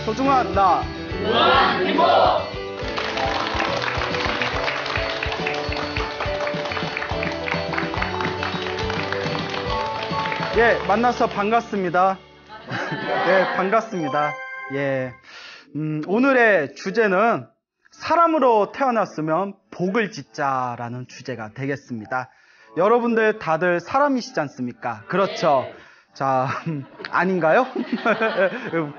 소중한 나 무한 행복. 예, 만나서 반갑습니다. 예, 반갑습니다. 예, 오늘의 주제는 사람으로 태어났으면 복을 짓자라는 주제가 되겠습니다. 여러분들 다들 사람이시지 않습니까? 그렇죠. 자, 아닌가요?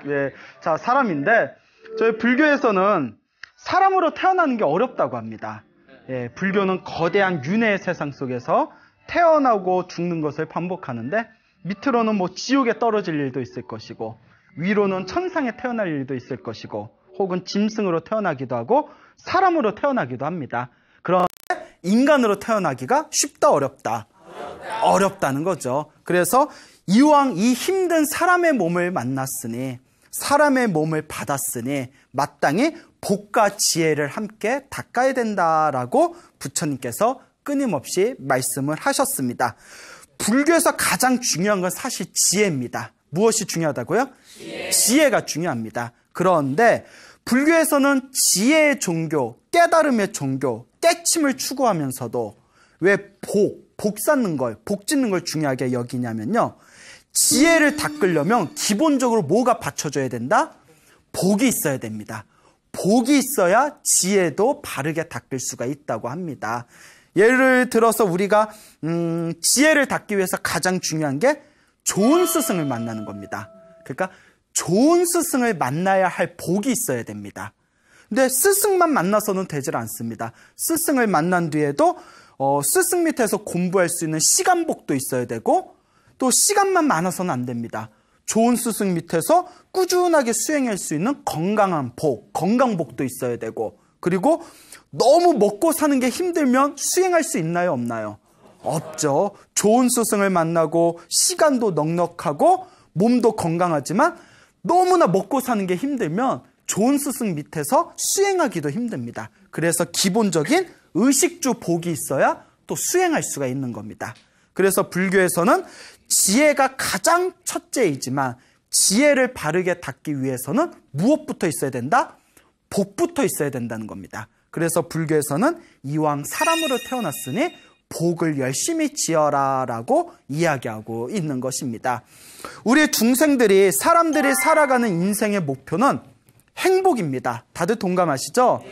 예, 자, 사람인데 저희 불교에서는 사람으로 태어나는 게 어렵다고 합니다. 예, 불교는 거대한 윤회의 세상 속에서 태어나고 죽는 것을 반복하는데 밑으로는 뭐 지옥에 떨어질 일도 있을 것이고 위로는 천상에 태어날 일도 있을 것이고 혹은 짐승으로 태어나기도 하고 사람으로 태어나기도 합니다. 그런데 인간으로 태어나기가 쉽다 어렵다? 어렵다는 거죠. 그래서 이왕 이 힘든 사람의 몸을 만났으니 사람의 몸을 받았으니 마땅히 복과 지혜를 함께 닦아야 된다라고 부처님께서 끊임없이 말씀을 하셨습니다. 불교에서 가장 중요한 건 사실 지혜입니다. 무엇이 중요하다고요? 지혜가 중요합니다. 그런데 불교에서는 지혜의 종교, 깨달음의 종교, 깨침을 추구하면서도 왜 복 쌓는 걸, 복 짓는 걸 중요하게 여기냐면요. 지혜를 닦으려면 기본적으로 뭐가 받쳐줘야 된다? 복이 있어야 됩니다. 복이 있어야 지혜도 바르게 닦을 수가 있다고 합니다. 예를 들어서 우리가 지혜를 닦기 위해서 가장 중요한 게 좋은 스승을 만나는 겁니다. 그러니까 좋은 스승을 만나야 할 복이 있어야 됩니다. 근데 스승만 만나서는 되질 않습니다. 스승을 만난 뒤에도 스승 밑에서 공부할 수 있는 시간복도 있어야 되고 또 시간만 많아서는 안 됩니다. 좋은 스승 밑에서 꾸준하게 수행할 수 있는 건강한 복, 건강복도 있어야 되고 그리고 너무 먹고 사는 게 힘들면 수행할 수 있나요? 없나요? 없죠. 좋은 스승을 만나고 시간도 넉넉하고 몸도 건강하지만 너무나 먹고 사는 게 힘들면 좋은 스승 밑에서 수행하기도 힘듭니다. 그래서 기본적인 의식주 복이 있어야 또 수행할 수가 있는 겁니다. 그래서 불교에서는 지혜가 가장 첫째이지만 지혜를 바르게 닦기 위해서는 무엇부터 있어야 된다? 복부터 있어야 된다는 겁니다. 그래서 불교에서는 이왕 사람으로 태어났으니 복을 열심히 지어라 라고 이야기하고 있는 것입니다. 우리 중생들이 사람들이 살아가는 인생의 목표는 행복입니다. 다들 동감하시죠?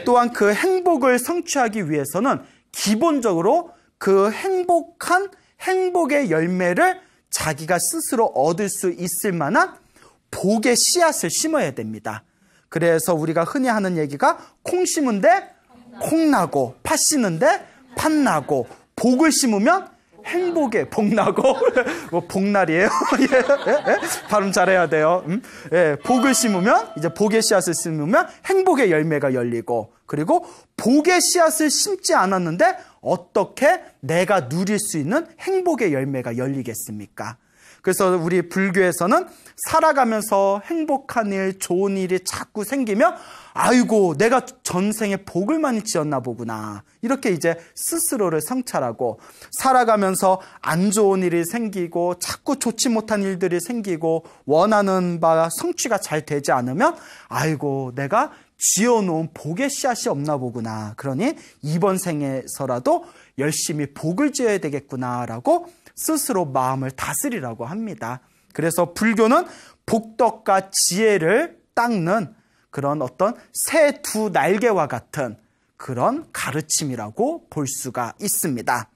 또한 그 행복을 성취하기 위해서는 기본적으로 그 행복의 열매를 자기가 스스로 얻을 수 있을 만한 복의 씨앗을 심어야 됩니다. 그래서 우리가 흔히 하는 얘기가 콩 심은데 콩 나고 팥 심는데 팥 나고 복을 심으면 행복에 복 나고 뭐 복날이에요. 예? 발음 잘해야 돼요. 예, 복을 심으면 이제 복의 씨앗을 심으면 행복의 열매가 열리고 그리고 복의 씨앗을 심지 않았는데 어떻게 내가 누릴 수 있는 행복의 열매가 열리겠습니까? 그래서 우리 불교에서는 살아가면서 행복한 일, 좋은 일이 자꾸 생기면 아이고 내가 전생에 복을 많이 지었나 보구나 이렇게 이제 스스로를 성찰하고 살아가면서 안 좋은 일이 생기고 자꾸 좋지 못한 일들이 생기고 원하는 바 성취가 잘 되지 않으면 아이고 내가 지어놓은 복의 씨앗이 없나 보구나 그러니 이번 생에서라도 열심히 복을 지어야 되겠구나라고 스스로 마음을 다스리라고 합니다. 그래서 불교는 복덕과 지혜를 닦는 그런 어떤 새 두 날개와 같은 그런 가르침이라고 볼 수가 있습니다.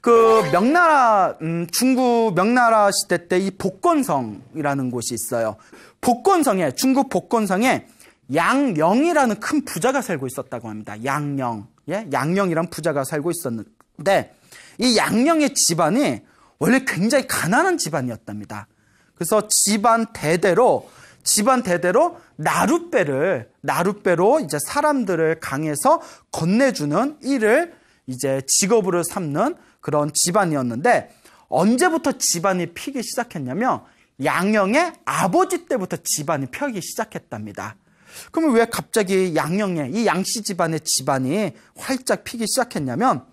그 명나라 중국 명나라 시대 때 이 복건성이라는 곳이 있어요. 복건성에 중국 복건성에 양령이라는 큰 부자가 살고 있었다고 합니다. 양령, 예, 양령이란 부자가 살고 있었는데 이 양령의 집안이 원래 굉장히 가난한 집안이었답니다. 그래서 집안 대대로 나룻배로 이제 사람들을 강에서 건네주는 일을 이제 직업으로 삼는 그런 집안이었는데 언제부터 집안이 피기 시작했냐면 양령의 아버지 때부터 집안이 펴기 시작했답니다. 그러면 왜 갑자기 양령의 이 양씨 집안의 집안이 활짝 피기 시작했냐면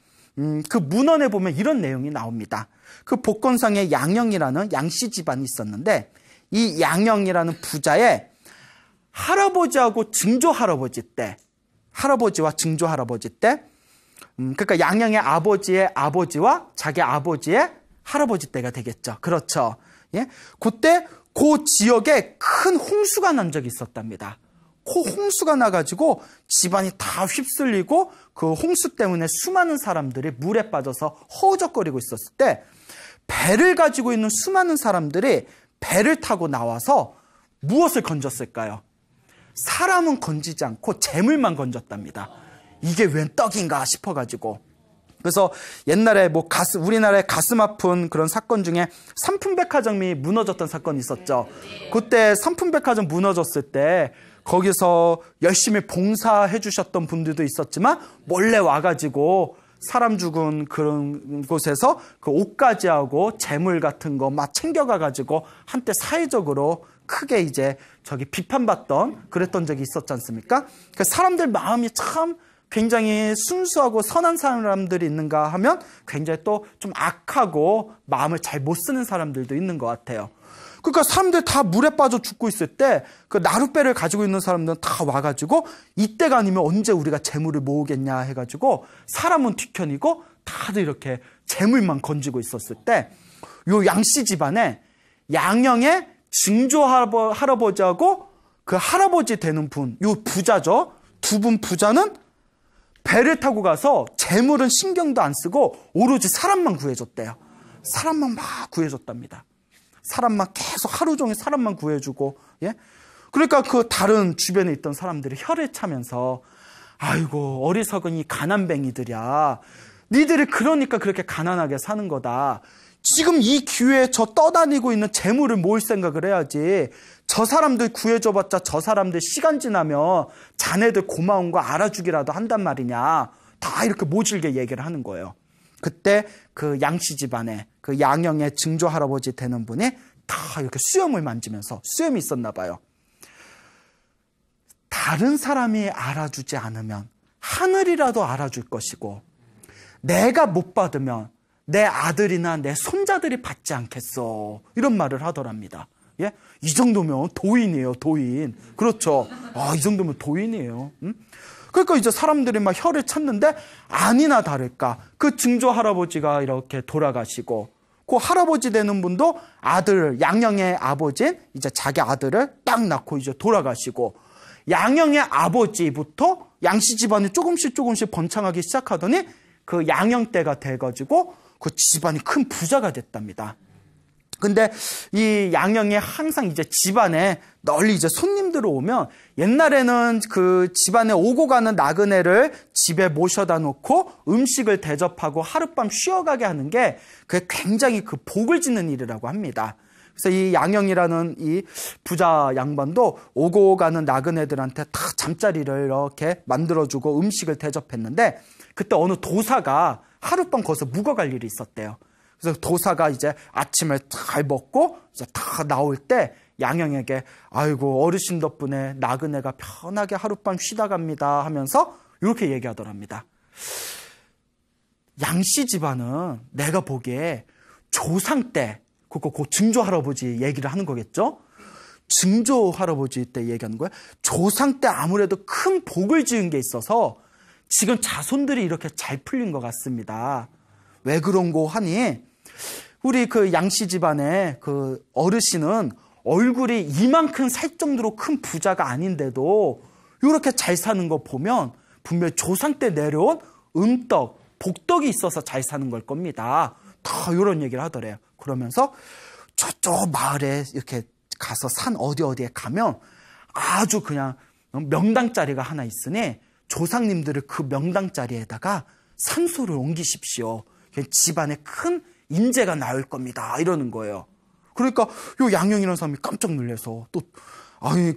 그 문헌에 보면 이런 내용이 나옵니다. 그 복건성에 양령이라는 양씨 집안이 있었는데 이 양령이라는 부자의 할아버지하고 증조 할아버지 때, 할아버지와 증조 할아버지 때, 그러니까 양양의 아버지의 아버지와 자기 아버지의 할아버지 때가 되겠죠. 그렇죠. 예? 그때 그 지역에 큰 홍수가 난 적이 있었답니다. 그 홍수가 나가지고 집안이 다 휩쓸리고 그 홍수 때문에 수많은 사람들이 물에 빠져서 허우적거리고 있었을 때 배를 가지고 있는 수많은 사람들이 배를 타고 나와서 무엇을 건졌을까요? 사람은 건지지 않고 재물만 건졌답니다. 이게 웬 떡인가 싶어가지고. 그래서 옛날에 우리나라의 가슴 아픈 그런 사건 중에 삼풍백화점이 무너졌던 사건이 있었죠. 그때 삼풍백화점 무너졌을 때 거기서 열심히 봉사해 주셨던 분들도 있었지만 몰래 와가지고 사람 죽은 그런 곳에서 그 옷가지 하고 재물 같은 거 막 챙겨가가지고 한때 사회적으로 크게 이제 비판받던 그랬던 적이 있었지 않습니까? 그 사람들 마음이 참 굉장히 순수하고 선한 사람들이 있는가 하면 굉장히 또 좀 악하고 마음을 잘 못 쓰는 사람들도 있는 것 같아요. 그러니까 사람들 다 물에 빠져 죽고 있을 때 그 나룻배를 가지고 있는 사람들은 다 와가지고 이때가 아니면 언제 우리가 재물을 모으겠냐 해가지고 사람은 뒤편이고 다들 이렇게 재물만 건지고 있었을 때 요 양씨 집안에 양영의 증조 할아버지하고 그 할아버지 되는 분, 요 부자죠. 두 분 부자는 배를 타고 가서 재물은 신경도 안 쓰고 오로지 사람만 구해줬대요. 사람만 막 구해줬답니다. 사람만 계속 하루 종일 사람만 구해주고, 예? 그러니까 그 다른 주변에 있던 사람들이 혀를 차면서, 아이고, 어리석은 이 가난뱅이들이야. 니들이 그러니까 그렇게 가난하게 사는 거다. 지금 이 기회에 저 떠다니고 있는 재물을 모을 생각을 해야지. 저 사람들 구해줘봤자 저 사람들 시간 지나면 자네들 고마운 거 알아주기라도 한단 말이냐. 다 이렇게 모질게 얘기를 하는 거예요. 그때 그 양씨 집안에 그 양영의 증조 할아버지 되는 분이 다 이렇게 수염을 만지면서 수염이 있었나 봐요. 다른 사람이 알아주지 않으면 하늘이라도 알아줄 것이고 내가 못 받으면 내 아들이나 내 손자들이 받지 않겠어. 이런 말을 하더랍니다. 예? 이 정도면 도인이에요, 도인. 그렇죠. 이 정도면 도인이에요. 그러니까 이제 사람들이 막 혀를 찼는데 아니나 다를까 그 증조 할아버지가 이렇게 돌아가시고 그 할아버지 되는 분도 아들 양영의 아버지 이제 자기 아들을 딱 낳고 이제 돌아가시고 양영의 아버지부터 양씨 집안이 조금씩 번창하기 시작하더니 그 양영 때가 돼가지고 그 집안이 큰 부자가 됐답니다. 근데 이 양영이 항상 이제 집안에 널리 이제 손님들 오면 옛날에는 그 집안에 오고 가는 나그네를 집에 모셔다 놓고 음식을 대접하고 하룻밤 쉬어가게 하는 게 그게 굉장히 그 복을 짓는 일이라고 합니다. 그래서 이 양영이라는 이 부자 양반도 오고 가는 나그네들한테 다 잠자리를 이렇게 만들어주고 음식을 대접했는데 그때 어느 도사가 하룻밤 거기서 묵어갈 일이 있었대요. 그래서 도사가 이제 아침을 잘 먹고 이제 다 나올 때 양영에게 아이고 어르신 덕분에 나그네가 편하게 하룻밤 쉬다 갑니다 하면서 이렇게 얘기하더랍니다. 양씨 집안은 내가 보기에 조상 때 그 증조 할아버지 얘기를 하는 거겠죠? 증조 할아버지 때 얘기하는 거예요. 조상 때 아무래도 큰 복을 지은 게 있어서 지금 자손들이 이렇게 잘 풀린 것 같습니다. 왜 그런고 하니 우리 그 양씨 집안의 그 어르신은 얼굴이 이만큼 살 정도로 큰 부자가 아닌데도 이렇게 잘 사는 거 보면 분명히 조상 때 내려온 은떡, 복덕이 있어서 잘 사는 걸 겁니다. 다 이런 얘기를 하더래요. 그러면서 저쪽 마을에 이렇게 가서 산 어디에 가면 아주 그냥 명당 자리가 하나 있으니 조상님들을 그 명당 자리에다가 산소를 옮기십시오. 집안에 큰 인재가 나올 겁니다. 이러는 거예요. 그러니까 요 양영이라는 사람이 깜짝 놀라서 또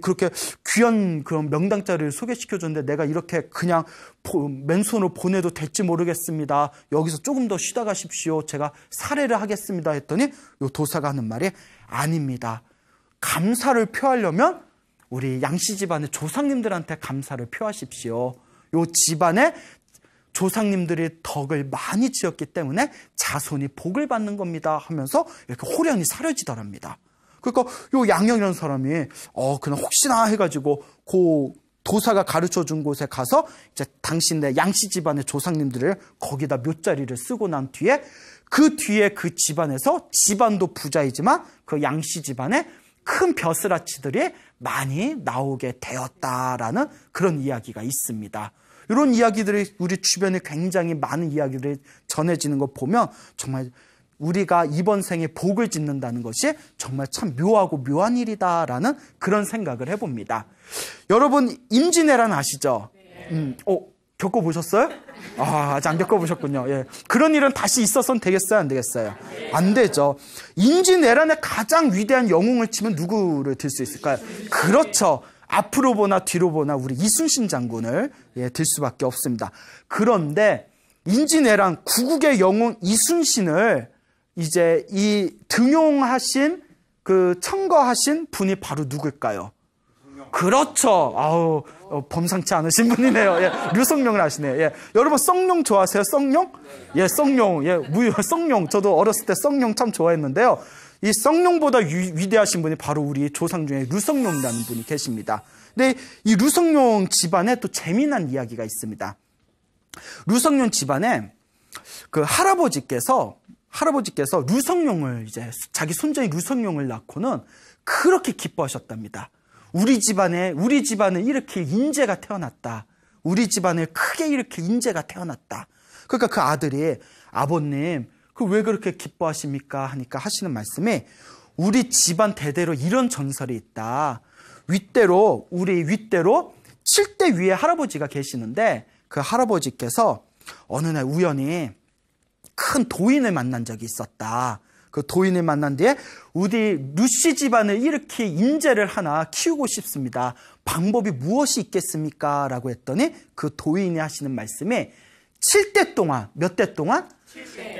그렇게 귀한 그런 명당 자리를 소개시켜줬는데 내가 이렇게 그냥 맨손으로 보내도 될지 모르겠습니다. 여기서 조금 더 쉬다 가십시오. 제가 사례를 하겠습니다. 했더니 요 도사가 하는 말이 아닙니다. 감사를 표하려면 우리 양씨 집안의 조상님들한테 감사를 표하십시오. 요 집안에 조상님들이 덕을 많이 지었기 때문에 자손이 복을 받는 겁니다 하면서 이렇게 호련히 사려지더랍니다. 그러니까 요 양영이라는 사람이 그냥 혹시나 해가지고 도사가 가르쳐 준 곳에 가서 이제 당신네 양씨 집안의 조상님들을 거기다 묘자리를 쓰고 난 뒤에 그 집안에서 집안도 부자이지만 그 양씨 집안에 큰 벼슬아치들이 많이 나오게 되었다라는 그런 이야기가 있습니다. 이런 이야기들이 우리 주변에 굉장히 많은 이야기들이 전해지는 거 보면 정말 우리가 이번 생에 복을 짓는다는 것이 정말 참 묘하고 묘한 일이다라는 그런 생각을 해봅니다. 여러분 임진왜란 아시죠? 겪어보셨어요? 아직 안 겪어보셨군요. 예. 그런 일은 다시 있어서는 되겠어요? 안 되겠어요? 안 되죠. 임진왜란의 가장 위대한 영웅을 치면 누구를 들 수 있을까요? 그렇죠. 앞으로 보나 뒤로 보나 우리 이순신 장군을 들 수밖에 없습니다. 그런데 임진왜란 구국의 영웅 이순신을 이제 이 등용하신 청거하신 분이 바로 누굴까요? 그렇죠. 범상치 않으신 분이네요. 예, 류성룡을 아시네요. 예, 여러분 성룡 좋아하세요? 성룡? 예, 성룡. 예, 성룡. 저도 어렸을 때 성룡 참 좋아했는데요. 이 성룡보다 위대하신 분이 바로 우리 조상 중에 류성룡이라는 분이 계십니다. 근데 이 류성룡 집안에 또 재미난 이야기가 있습니다. 류성룡 집안에 그 할아버지께서 류성룡을 이제 자기 손자인 류성룡을 낳고는 그렇게 기뻐하셨답니다. 우리 집안에 이렇게 인재가 태어났다. 우리 집안에 크게 이렇게 인재가 태어났다. 그러니까 그 아들이 아버님, 왜 그렇게 기뻐하십니까? 하니까 하시는 말씀이 우리 집안 대대로 이런 전설이 있다. 우리 윗대로 7대 위에 할아버지가 계시는데 그 할아버지께서 어느 날 우연히 큰 도인을 만난 적이 있었다. 그 도인을 만난 뒤에 우리 루씨 집안을 이렇게 인재를 하나 키우고 싶습니다. 방법이 무엇이 있겠습니까? 라고 했더니 그 도인이 하시는 말씀이 7대 동안, 몇 대 동안?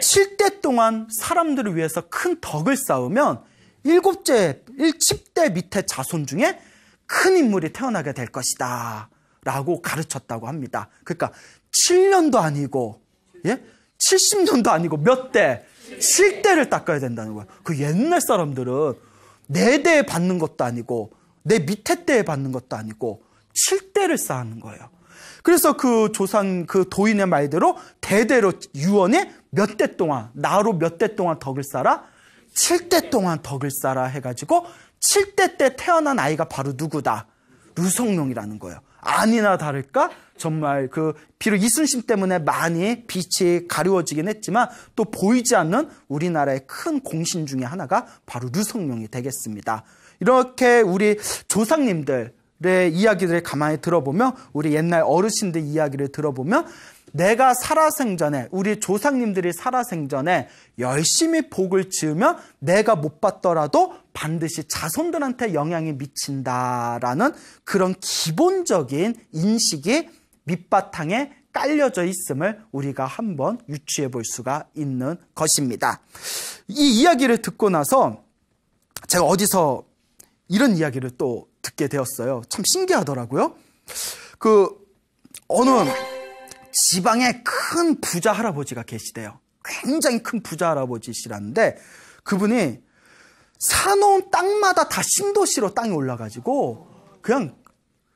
7대 동안 사람들을 위해서 큰 덕을 쌓으면 10대 밑에 자손 중에 큰 인물이 태어나게 될 것이다. 라고 가르쳤다고 합니다. 그러니까 7년도 아니고, 70년도 아니고 몇 대? 7대를 닦아야 된다는 거예요. 그 옛날 사람들은 내 대에 받는 것도 아니고 내 밑에 대에 받는 것도 아니고 7대를 쌓는 거예요. 그래서 그 도인의 말대로 대대로 유언이 몇 대 동안, 나로 몇 대 동안 덕을 쌓아? 7대 동안 덕을 쌓아 해가지고 7대 때 태어난 아이가 바로 누구다? 류성룡이라는 거예요. 아니나 다를까 정말 비록 이순신 때문에 많이 빛이 가려워지긴 했지만 또 보이지 않는 우리나라의 큰 공신 중에 하나가 바로 류성룡이 되겠습니다. 이렇게 우리 조상님들의 이야기들을 가만히 들어보면 우리 옛날 어르신들 이야기를 들어보면 내가 살아생전에 우리 조상님들이 살아생전에 열심히 복을 지으면 내가 못 받더라도 반드시 자손들한테 영향이 미친다라는 그런 기본적인 인식이 밑바탕에 깔려져 있음을 우리가 한번 유추해 볼 수가 있는 것입니다. 이 이야기를 듣고 나서 제가 어디서 이런 이야기를 또 듣게 되었어요. 참 신기하더라고요. 어느 지방에 큰 부자 할아버지가 계시대요. 굉장히 큰 부자 할아버지시라는데 그분이 사놓은 땅마다 다 신도시로 땅이 올라가지고 그냥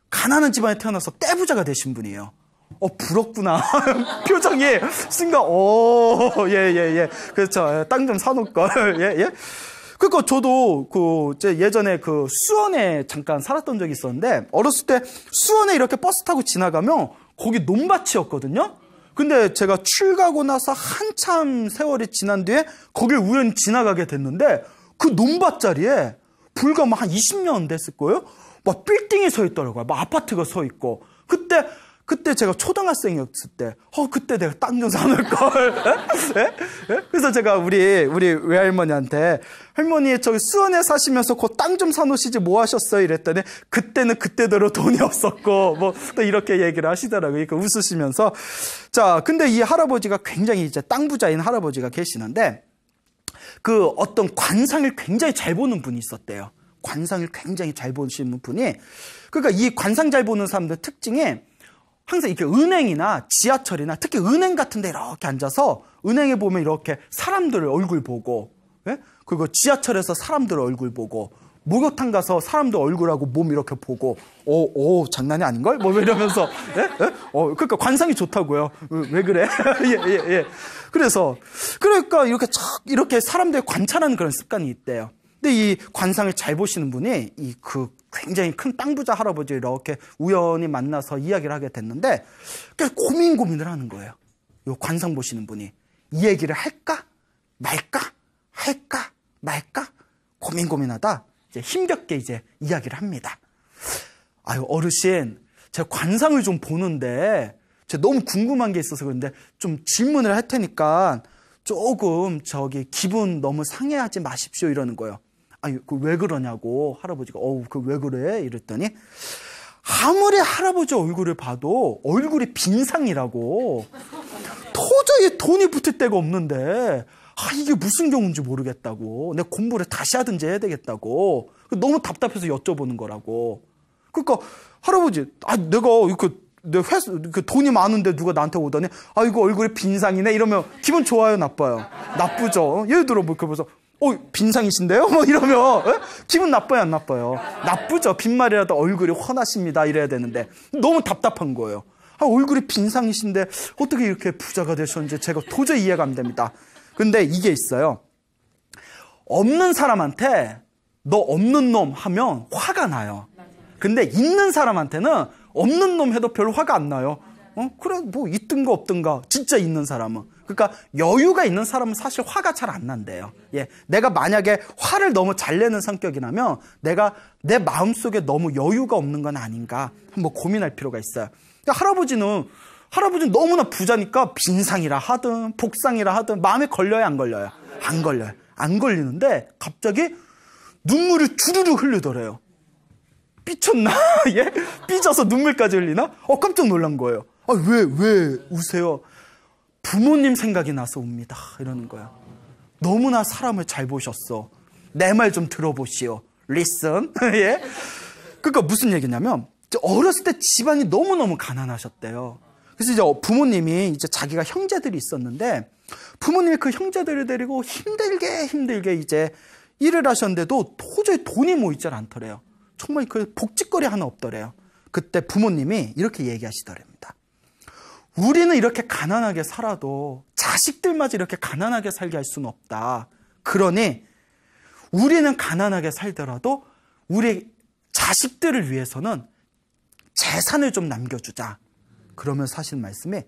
가난한 집안에 태어나서 떼부자가 되신 분이에요. 부럽구나. 표정이 순간 예. 그렇죠. 땅 좀 사놓을걸. 예. 그러니까 저도 예전에 수원에 잠깐 살았던 적이 있었는데 어렸을 때 수원에 이렇게 버스 타고 지나가면 거기 논밭이었거든요. 근데 제가 출가하고 나서 한참 세월이 지난 뒤에 거길 우연히 지나가게 됐는데 그 논밭 자리에 불과 한 20년 됐을 거예요. 막 빌딩이 서 있더라고요. 막 아파트가 서 있고. 그때 제가 초등학생이었을 때, 그때 내가 땅 좀 사놓을걸. 그래서 제가 우리 외할머니한테, 할머니, 저기 수원에 사시면서 그 땅 좀 사놓으시지 뭐 하셨어요? 이랬더니, 그때는 그때대로 돈이 없었고, 또 이렇게 얘기를 하시더라고요. 그러니까 웃으시면서. 자, 근데 이 할아버지가 굉장히 이제 땅 부자인 할아버지가 계시는데, 어떤 관상을 굉장히 잘 보는 분이 있었대요. 관상을 굉장히 잘 보시는 분이. 그러니까 이 관상 잘 보는 사람들 특징이 항상 이렇게 은행이나 지하철이나 특히 은행 같은 데 이렇게 앉아서 은행에 보면 이렇게 사람들 얼굴 보고 예? 그리고 지하철에서 사람들 얼굴 보고, 목욕탕 가서 사람들 얼굴하고 몸 이렇게 보고, 장난이 아닌걸? 뭐 이러면서, 예? 예? 그러니까 관상이 좋다고요. 왜 그래? 예. 그러니까 이렇게 사람들 관찰하는 그런 습관이 있대요. 근데 이 관상을 잘 보시는 분이 굉장히 큰 땅 부자 할아버지 이렇게 우연히 만나서 이야기를 하게 됐는데, 고민을 하는 거예요. 이 관상 보시는 분이. 이 얘기를 할까? 말까? 고민하다 이제 힘겹게 이제 이야기를 합니다. 아유, 어르신, 제가 관상을 좀 보는데, 제가 너무 궁금한 게 있어서 그런데 좀 질문을 할 테니까 조금 기분 너무 상해하지 마십시오 이러는 거예요. 아니, 왜 그러냐고 할아버지가, 왜 그래? 이랬더니, 아무리 할아버지 얼굴을 봐도 얼굴이 빈상이라고. 도저히 돈이 붙을 데가 없는데, 이게 무슨 경우인지 모르겠다고. 내가 공부를 다시 하든지 해야 되겠다고. 너무 답답해서 여쭤보는 거라고. 그러니까 할아버지, 내가 돈이 많은데 누가 나한테 오더니, 이거 얼굴에 빈상이네 이러면 기분 좋아요, 나빠요? 나쁘죠. 예를 들어 그러면서 빈상이신데요? 뭐 이러면 기분 나빠요, 안 나빠요? 나쁘죠. 빈말이라도 얼굴이 훤하십니다 이래야 되는데 너무 답답한 거예요. 얼굴이 빈상이신데 어떻게 이렇게 부자가 되셨는지 제가 도저히 이해가 안 됩니다. 근데 이게 있어요. 없는 사람한테 너 없는 놈 하면 화가 나요. 근데 있는 사람한테는 없는 놈 해도 별로 화가 안 나요. 그래, 뭐 있든가 없든가. 진짜 있는 사람은. 그러니까 여유가 있는 사람은 사실 화가 잘 안 난대요. 예, 내가 만약에 화를 너무 잘 내는 성격이라면 내가 내 마음속에 너무 여유가 없는 건 아닌가 한번 고민할 필요가 있어요. 그러니까 할아버지는 너무나 부자니까 빈상이라 하든 복상이라 하든 마음에 걸려요, 안 걸려요? 안 걸려요. 안 걸리는데 갑자기 눈물이 주르르 흐르더래요. 삐쳤나? 예? 삐져서 눈물까지 흘리나? 깜짝 놀란 거예요. 왜 우세요? 부모님 생각이 나서 웁니다. 이러는 거예요. 너무나 사람을 잘 보셨어. 내 말 좀 들어보시오. Listen. 예? 그러니까 무슨 얘기냐면, 어렸을 때 집안이 너무너무 가난하셨대요. 그래서 이제 부모님이 이제 자기가 형제들이 있었는데, 부모님이 그 형제들을 데리고 힘들게 이제 일을 하셨는데도 도저히 돈이 모이질 않더래요. 정말 그 복짓거리 하나 없더래요. 그때 부모님이 이렇게 얘기하시더랍니다. 우리는 이렇게 가난하게 살아도 자식들마저 이렇게 가난하게 살게 할 수는 없다. 그러니 우리는 가난하게 살더라도 우리 자식들을 위해서는 재산을 좀 남겨주자. 그러면서 하시는 말씀이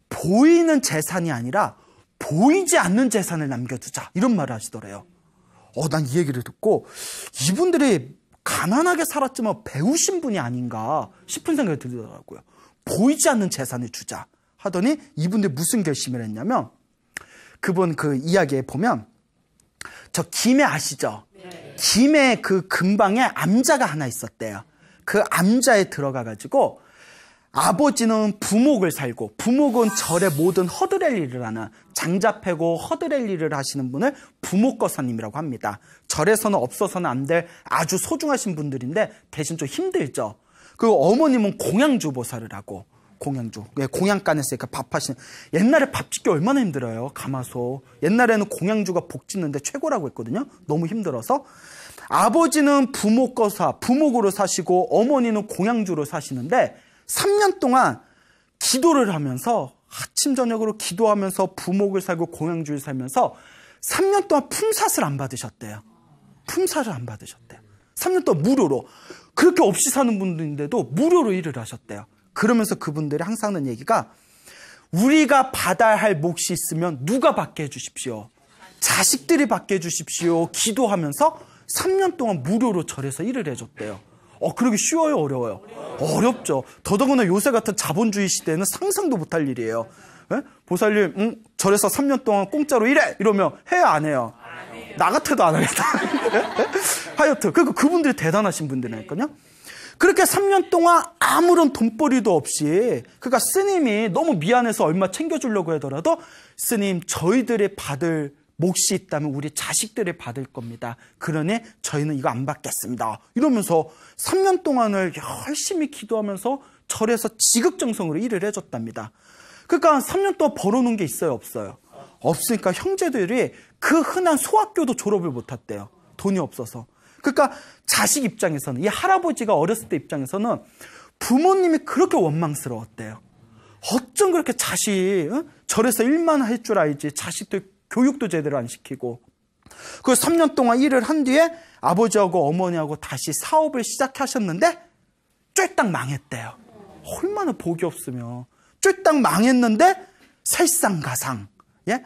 보이는 재산이 아니라 보이지 않는 재산을 남겨두자. 이런 말을 하시더래요. 난 이 얘기를 듣고 이분들이 가난하게 살았지만 배우신 분이 아닌가 싶은 생각이 들더라고요. 보이지 않는 재산을 주자 하더니 이분들 무슨 결심을 했냐면 그분 그 이야기에 보면 저 김해 아시죠? 네. 김해 그 근방에 암자가 하나 있었대요. 그 암자에 들어가가지고 아버지는 부목을 살고 부목은 절의 모든 허드렛 일을 하는 장자 패고 허드렛 일을 하시는 분을 부목거사님이라고 합니다. 절에서는 없어서는 안 될 아주 소중하신 분들인데 대신 좀 힘들죠. 그리고 어머님은 공양주 보살을 하고 공양주, 공양간에서 밥 하시는 옛날에 밥 짓기 얼마나 힘들어요. 가마솥. 옛날에는 공양주가 복 짓는데 최고라고 했거든요. 너무 힘들어서 아버지는 부목거사, 부목으로 사시고 어머니는 공양주로 사시는데 3년 동안 기도를 하면서 아침 저녁으로 기도하면서 부목을 살고 공양주를 살면서 3년 동안 품삯을 안 받으셨대요. 품삯을 안 받으셨대요. 3년 동안 무료로. 그렇게 없이 사는 분들인데도 무료로 일을 하셨대요. 그러면서 그분들이 항상 하는 얘기가 우리가 받아야 할 몫이 있으면 누가 받게 해주십시오. 자식들이 받게 해주십시오. 기도하면서 3년 동안 무료로 절에서 일을 해줬대요. 그러기 쉬워요, 어려워요? 어렵죠. 더더구나 요새 같은 자본주의 시대에는 상상도 못할 일이에요. 예? 보살님, 절에서 3년 동안 공짜로 일해! 이러면 해야 안 해요? 나 같아도 안 하겠다. 하여튼, 그러니까 그분들이 대단하신 분들이니까요. 그렇게 3년 동안 아무런 돈벌이도 없이, 그러니까 스님이 너무 미안해서 얼마 챙겨주려고 하더라도, 스님, 저희들이 받을 몫이 있다면 우리 자식들이 받을 겁니다. 그러니 저희는 이거 안 받겠습니다. 이러면서 3년 동안을 열심히 기도하면서 절에서 지극정성으로 일을 해줬답니다. 그러니까 3년 동안 벌어놓은 게 있어요, 없어요? 없으니까 형제들이 그 흔한 소학교도 졸업을 못했대요. 돈이 없어서. 그러니까 자식 입장에서는, 이 할아버지가 어렸을 때 입장에서는 부모님이 그렇게 원망스러웠대요. 어쩜 그렇게 절에서 일만 할 줄 알지 자식도 교육도 제대로 안 시키고. 그 3년 동안 일을 한 뒤에 아버지하고 어머니하고 다시 사업을 시작하셨는데 쫄딱 망했대요. 얼마나 복이 없으면. 쫄딱 망했는데 설상가상. 예?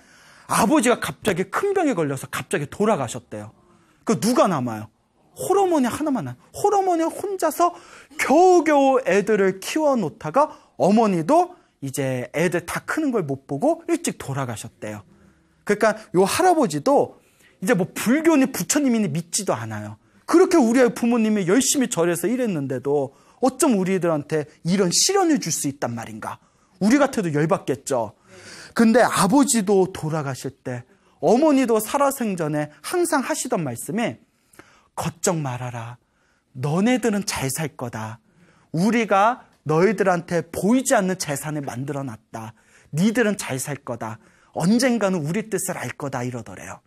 아버지가 갑자기 큰 병에 걸려서 갑자기 돌아가셨대요. 그 누가 남아요? 홀어머니 하나만 남아요. 홀어머니 혼자서 겨우겨우 애들을 키워놓다가 어머니도 이제 애들 다 크는 걸 못 보고 일찍 돌아가셨대요. 그러니까 요 할아버지도 이제 뭐 불교니 부처님이니 믿지도 않아요. 그렇게 우리 부모님이 열심히 절에서 일했는데도 어쩜 우리들한테 이런 시련을 줄 수 있단 말인가. 우리 같아도 열받겠죠. 근데 아버지도 돌아가실 때 어머니도 살아생전에 항상 하시던 말씀이 걱정 말아라. 너네들은 잘 살 거다. 우리가 너희들한테 보이지 않는 재산을 만들어놨다. 니들은 잘 살 거다. 언젠가는 우리 뜻을 알 거다 이러더래요.